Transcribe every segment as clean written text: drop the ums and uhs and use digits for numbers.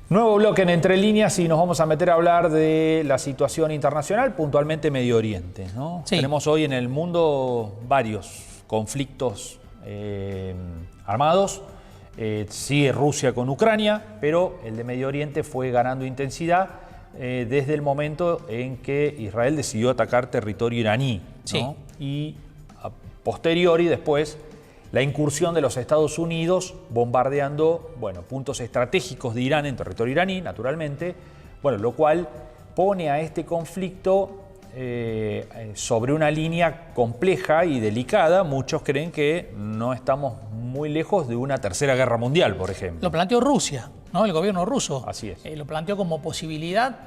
Nuevo bloque en Entre Líneas y nos vamos a meter a hablar de la situación internacional, puntualmente Medio Oriente, ¿no? Sí. Tenemos hoy en el mundo varios conflictos armados. Sigue Rusia con Ucrania, pero el de Medio Oriente fue ganando intensidad desde el momento en que Israel decidió atacar territorio iraní, ¿no? Sí. Y a posteriori después la incursión de los Estados Unidos bombardeando, bueno, puntos estratégicos de Irán en territorio iraní, naturalmente, bueno, lo cual pone a este conflicto sobre una línea compleja y delicada. Muchos creen que no estamos muy lejos de una tercera guerra mundial, por ejemplo. Lo planteó Rusia, ¿no? El gobierno ruso. Así es. Lo planteó como posibilidad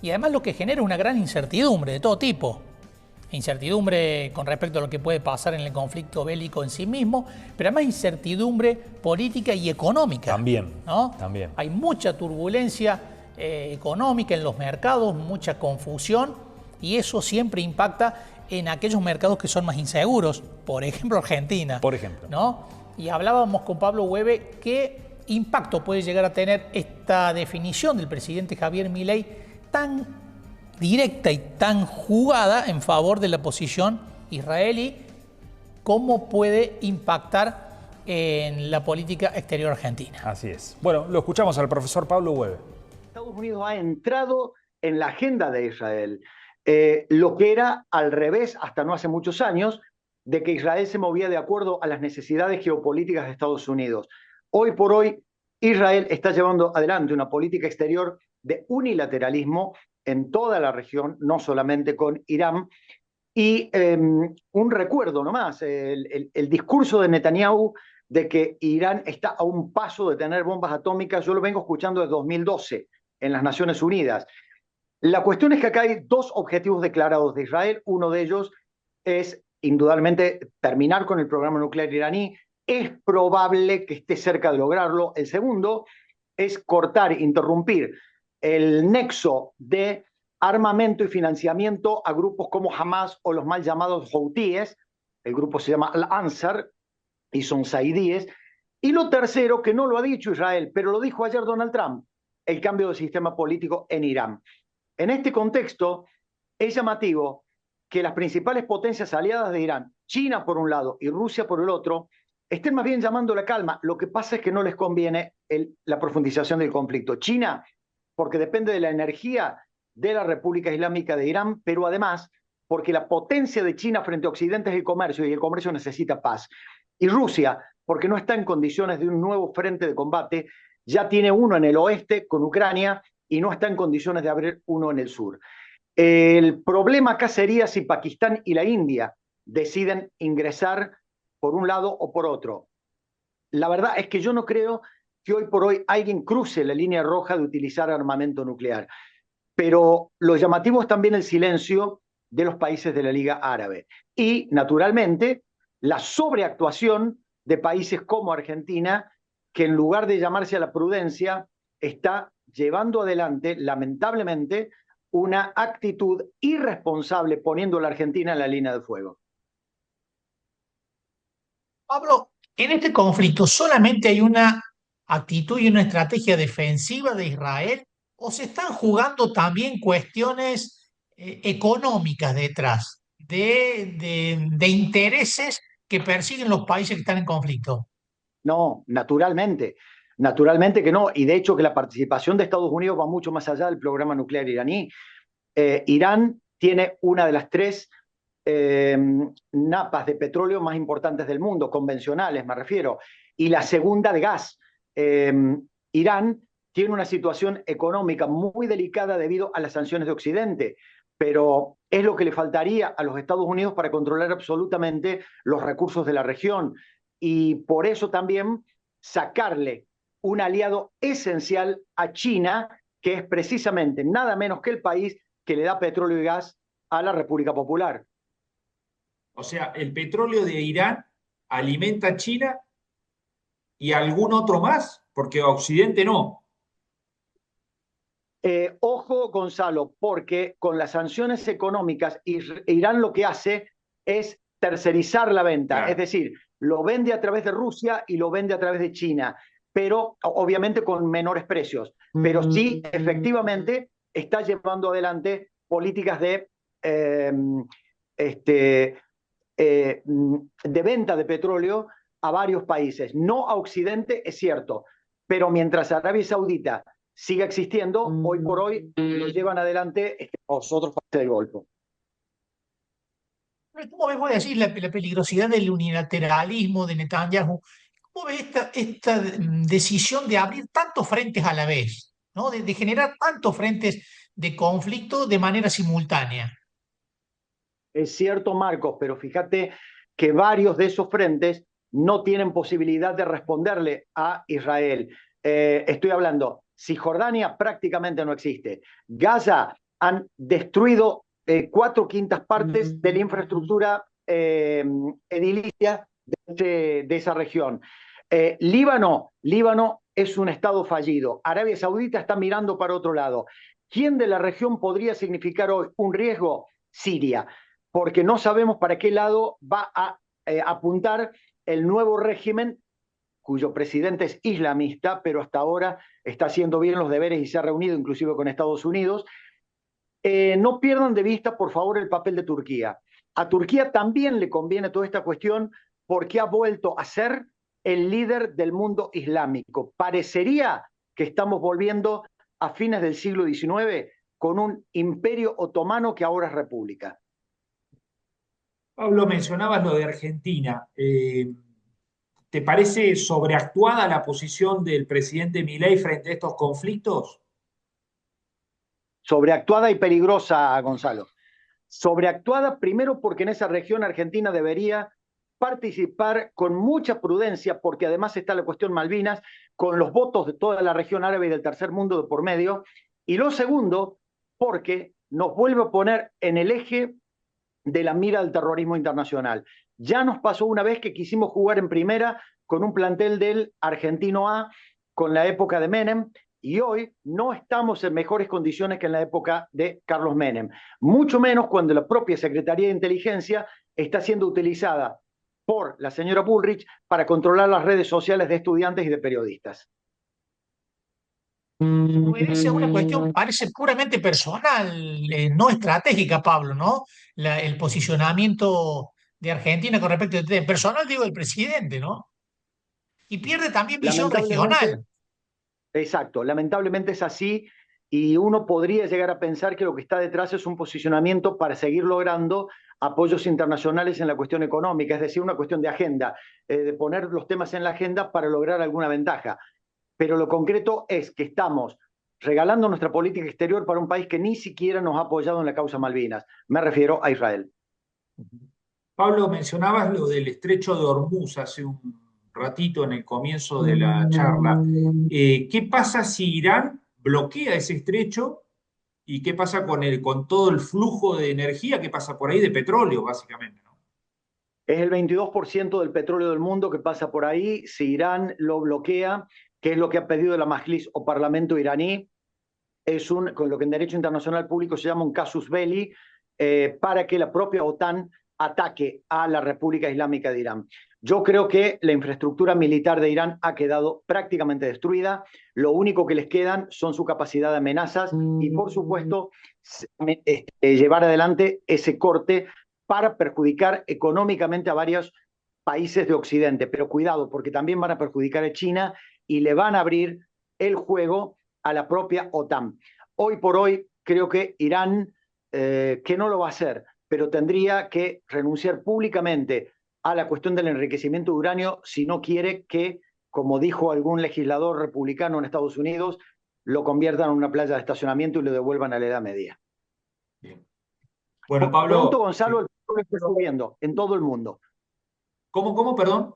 y además lo que genera una gran incertidumbre de todo tipo. Incertidumbre con respecto a lo que puede pasar en el conflicto bélico en sí mismo, pero además incertidumbre política y económica. También, ¿no? también. Hay mucha turbulencia económica en los mercados, mucha confusión, y eso siempre impacta en aquellos mercados que son más inseguros, por ejemplo Argentina. Por ejemplo. ¿No? Y hablábamos con Pablo Hueve qué impacto puede llegar a tener esta definición del presidente Javier Milei tan directa y tan jugada en favor de la posición israelí, cómo puede impactar en la política exterior argentina. Así es. Bueno, lo escuchamos al profesor Pablo Hueve. Estados Unidos ha entrado en la agenda de Israel, lo que era al revés hasta no hace muchos años, de que Israel se movía de acuerdo a las necesidades geopolíticas de Estados Unidos. Hoy por hoy, Israel está llevando adelante una política exterior de unilateralismo en toda la región, no solamente con Irán. Y un recuerdo nomás, el discurso de Netanyahu de que Irán está a un paso de tener bombas atómicas, yo lo vengo escuchando desde 2012 en las Naciones Unidas. La cuestión es que acá hay dos objetivos declarados de Israel. Uno de ellos es, indudablemente, terminar con el programa nuclear iraní. Es probable que esté cerca de lograrlo. El segundo es cortar, interrumpir el nexo de armamento y financiamiento a grupos como Hamas o los mal llamados Houthíes. El grupo se llama Al-Ansar y son saidíes. Y lo tercero, que no lo ha dicho Israel, pero lo dijo ayer Donald Trump, el cambio de sistema político en Irán. En este contexto, es llamativo que las principales potencias aliadas de Irán, China por un lado y Rusia por el otro, estén más bien llamando la calma. Lo que pasa es que no les conviene la profundización del conflicto. China, porque depende de la energía de la República Islámica de Irán, pero además porque la potencia de China frente a Occidente es el comercio y el comercio necesita paz. Y Rusia, porque no está en condiciones de un nuevo frente de combate, ya tiene uno en el oeste con Ucrania y no está en condiciones de abrir uno en el sur. El problema acá sería si Pakistán y la India deciden ingresar por un lado o por otro. La verdad es que yo no creo que hoy por hoy alguien cruce la línea roja de utilizar armamento nuclear. Pero lo llamativo es también el silencio de los países de la Liga Árabe. Y, naturalmente, la sobreactuación de países como Argentina, que en lugar de llamarse a la prudencia, está llevando adelante, lamentablemente, una actitud irresponsable poniendo a la Argentina en la línea de fuego. Pablo, en este conflicto solamente hay una actitud y una estrategia defensiva de Israel, o se están jugando también cuestiones económicas detrás de intereses que persiguen los países que están en conflicto. No, naturalmente que no. Y de hecho que la participación de Estados Unidos va mucho más allá del programa nuclear iraní. Irán tiene una de las tres napas de petróleo más importantes del mundo, convencionales me refiero, y la segunda de gas. Irán tiene una situación económica muy delicada debido a las sanciones de Occidente, pero es lo que le faltaría a los Estados Unidos para controlar absolutamente los recursos de la región. Y por eso también sacarle un aliado esencial a China, que es precisamente nada menos que el país que le da petróleo y gas a la República Popular. O sea, el petróleo de Irán alimenta a China y algún otro más, porque a Occidente no. Ojo, Gonzalo, porque con las sanciones económicas, Irán lo que hace es tercerizar la venta, Claro. es decir, lo vende a través de Rusia y lo vende a través de China. pero obviamente con menores precios. Pero sí, efectivamente, está llevando adelante políticas de venta de petróleo a varios países. No a Occidente, es cierto, pero mientras Arabia Saudita siga existiendo, hoy por hoy lo llevan adelante los otros países del Golfo. ¿Cómo ves, voy a decir, la peligrosidad del unilateralismo de Netanyahu? ¿Cómo ves esta decisión de abrir tantos frentes a la vez, ¿no? De generar tantos frentes de conflicto de manera simultánea? Es cierto, Marcos, pero fíjate que varios de esos frentes no tienen posibilidad de responderle a Israel. Estoy hablando, Cisjordania prácticamente no existe. Gaza han destruido 4/5 partes de la infraestructura edilicia de esa región. Líbano es un estado fallido. Arabia Saudita está mirando para otro lado. ¿Quién de la región podría significar hoy un riesgo? Siria, porque no sabemos para qué lado va a apuntar el nuevo régimen, cuyo presidente es islamista, pero hasta ahora está haciendo bien los deberes y se ha reunido inclusive con Estados Unidos. No pierdan de vista, por favor, el papel de Turquía. A Turquía también le conviene toda esta cuestión porque ha vuelto a ser el líder del mundo islámico. Parecería que estamos volviendo a fines del siglo XIX con un imperio otomano que ahora es república. Pablo, mencionabas lo de Argentina. ¿Te parece sobreactuada la posición del presidente Milei frente a estos conflictos? Sobreactuada y peligrosa, Gonzalo. Sobreactuada primero porque en esa región Argentina debería participar con mucha prudencia, porque además está la cuestión Malvinas, con los votos de toda la región árabe y del tercer mundo de por medio. Y lo segundo, porque nos vuelve a poner en el eje de la mira del terrorismo internacional. Ya nos pasó una vez que quisimos jugar en primera con un plantel del Argentino A, con la época de Menem, y hoy no estamos en mejores condiciones que en la época de Carlos Menem. Mucho menos cuando la propia Secretaría de Inteligencia está siendo utilizada por la señora Bullrich para controlar las redes sociales de estudiantes y de periodistas. Obedece a una cuestión, parece puramente personal, no estratégica, Pablo, ¿no? El posicionamiento de Argentina con respecto a este personal, digo, del presidente, ¿no? Y pierde también visión regional. Exacto, lamentablemente es así y uno podría llegar a pensar que lo que está detrás es un posicionamiento para seguir logrando apoyos internacionales en la cuestión económica, es decir, una cuestión de agenda, de poner los temas en la agenda para lograr alguna ventaja. Pero lo concreto es que estamos regalando nuestra política exterior para un país que ni siquiera nos ha apoyado en la causa Malvinas. Me refiero a Israel. Pablo, mencionabas lo del estrecho de Hormuz hace un ratito en el comienzo de la charla. ¿Qué pasa si Irán bloquea ese estrecho? ¿Y qué pasa con todo el flujo de energía que pasa por ahí, de petróleo, básicamente, ¿no? Es el 22% del petróleo del mundo que pasa por ahí. Si Irán lo bloquea, que es lo que ha pedido la Majlis o Parlamento iraní, es con lo que en derecho internacional público se llama un casus belli, para que la propia OTAN ataque a la República Islámica de Irán. Yo creo que la infraestructura militar de Irán ha quedado prácticamente destruida. Lo único que les quedan son su capacidad de amenazas y, por supuesto, llevar adelante ese corte para perjudicar económicamente a varios países de Occidente. Pero cuidado, porque también van a perjudicar a China y le van a abrir el juego a la propia OTAN. Hoy por hoy creo que Irán, que no lo va a hacer, pero tendría que renunciar públicamente a la cuestión del enriquecimiento de uranio si no quiere que, como dijo algún legislador republicano en Estados Unidos, lo conviertan en una playa de estacionamiento y lo devuelvan a la Edad Media. Bien. Bueno, Pablo. Pronto, Gonzalo, sí, el petróleo está subiendo en todo el mundo. ¿Cómo, perdón?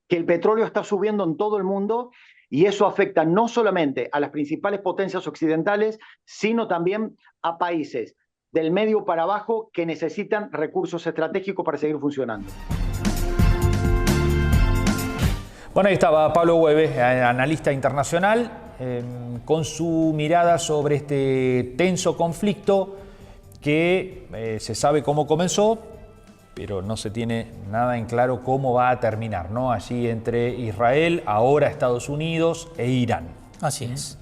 Que el petróleo está subiendo en todo el mundo y eso afecta no solamente a las principales potencias occidentales, sino también a países del medio para abajo que necesitan recursos estratégicos para seguir funcionando. Bueno, ahí estaba Pablo Hueve, analista internacional, con su mirada sobre este tenso conflicto que se sabe cómo comenzó, pero no se tiene nada en claro cómo va a terminar, ¿no? Allí entre Israel, ahora Estados Unidos e Irán. Así es.